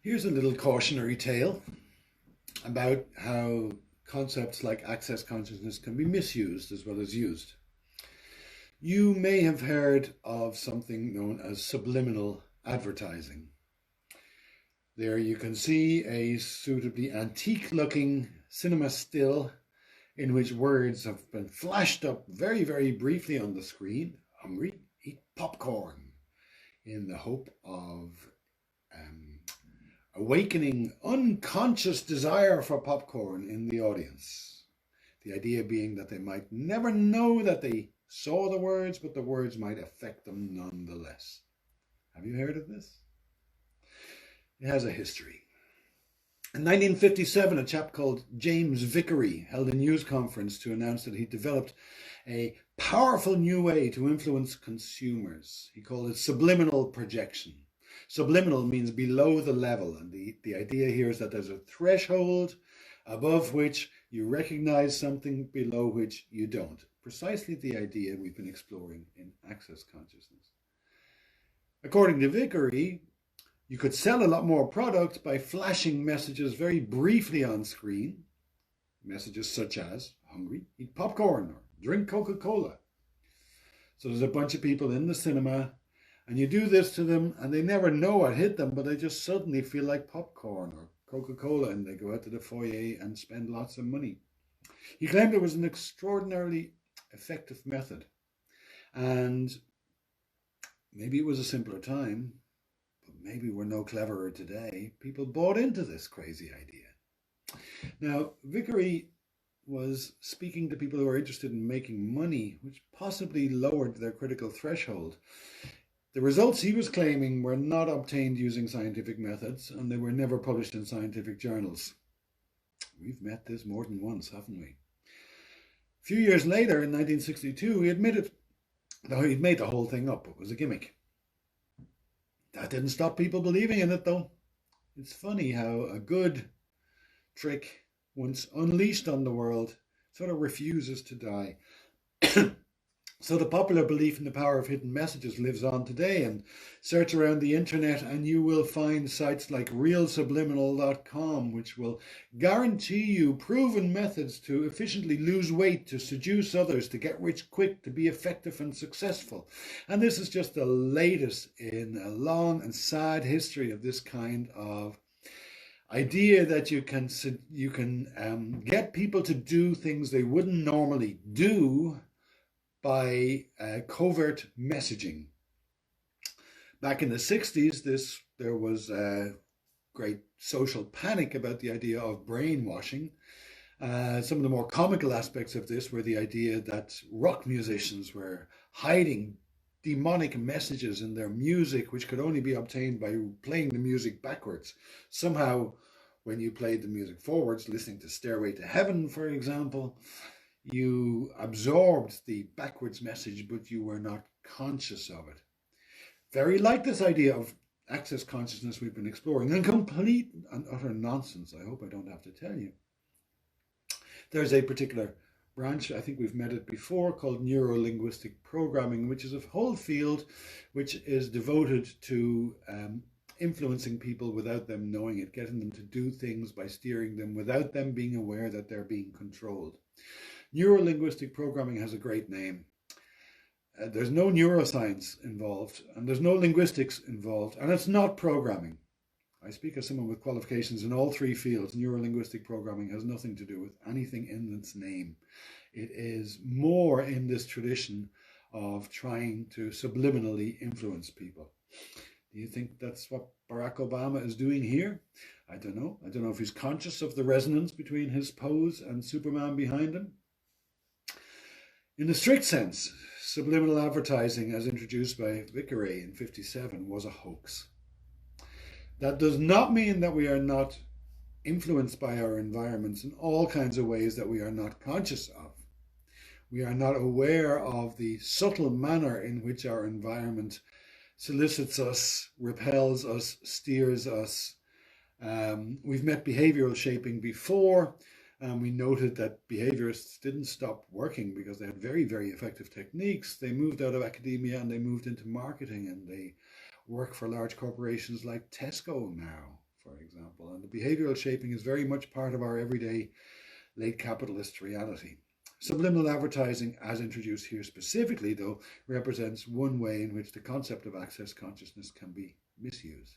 Here's a little cautionary tale about how concepts like access consciousness can be misused as well as used. You may have heard of something known as subliminal advertising. There you can see a suitably antique-looking cinema still in which words have been flashed up very, very briefly on the screen. Hungry, eat popcorn, in the hope of awakening unconscious desire for popcorn in the audience. The idea being that they might never know that they saw the words, but the words might affect them nonetheless. Have you heard of this? It has a history. In 1957, a chap called James Vickery held a news conference to announce that he developed a powerful new way to influence consumers. He called it subliminal projection. Subliminal means below the level, and the idea here is that there's a threshold above which you recognize something, below which you don't. Precisely the idea we've been exploring in access consciousness. According to Vickery, you could sell a lot more product by flashing messages very briefly on screen. Messages such as, hungry, eat popcorn, or drink Coca-Cola. So there's a bunch of people in the cinema, and you do this to them, and they never know what hit them, but they just suddenly feel like popcorn or Coca-Cola, and they go out to the foyer and spend lots of money. He claimed it was an extraordinarily effective method, and maybe it was a simpler time, but maybe we're no cleverer today. People bought into this crazy idea. Now, Vickery was speaking to people who are interested in making money, which possibly lowered their critical threshold. The results he was claiming were not obtained using scientific methods, and they were never published in scientific journals. We've met this more than once, haven't we? A few years later, in 1962, he admitted that he'd made the whole thing up. It was a gimmick. That didn't stop people believing in it, though. It's funny how a good trick, once unleashed on the world, sort of refuses to die. So the popular belief in the power of hidden messages lives on today, and search around the internet and you will find sites like realsubliminal.com, which will guarantee you proven methods to efficiently lose weight, to seduce others, to get rich quick, to be effective and successful. And this is just the latest in a long and sad history of this kind of idea that you can get people to do things they wouldn't normally do by covert messaging. Back in the 60s, there was a great social panic about the idea of brainwashing. Some of the more comical aspects of this were the idea that rock musicians were hiding demonic messages in their music, which could only be obtained by playing the music backwards. Somehow, when you played the music forwards, listening to Stairway to Heaven, for example, you absorbed the backwards message, but you were not conscious of it. Very like this idea of access consciousness we've been exploring, and complete and utter nonsense, I hope I don't have to tell you. There's a particular branch, I think we've met it before, called Neuro-Linguistic Programming, which is a whole field which is devoted to influencing people without them knowing it, getting them to do things by steering them without them being aware that they're being controlled. Neuro-linguistic programming has a great name. There's no neuroscience involved, and there's no linguistics involved, and it's not programming. I speak as someone with qualifications in all three fields. Neuro-linguistic programming has nothing to do with anything in its name. It is more in this tradition of trying to subliminally influence people. Do you think that's what Barack Obama is doing here? I don't know. I don't know if he's conscious of the resonance between his pose and Superman behind him. In the strict sense, subliminal advertising, as introduced by Vickery in 1957, was a hoax. That does not mean that we are not influenced by our environments in all kinds of ways that we are not conscious of. We are not aware of the subtle manner in which our environment solicits us, repels us, steers us. We've met behavioral shaping before. We noted that behaviorists didn't stop working because they had very, very effective techniques. They moved out of academia and they moved into marketing, and they work for large corporations like Tesco now, for behavioral shaping is very much part of our everyday late capitalist reality. Subliminal advertising, as introduced here specifically, though, represents one way in which the concept of access consciousness can be misused.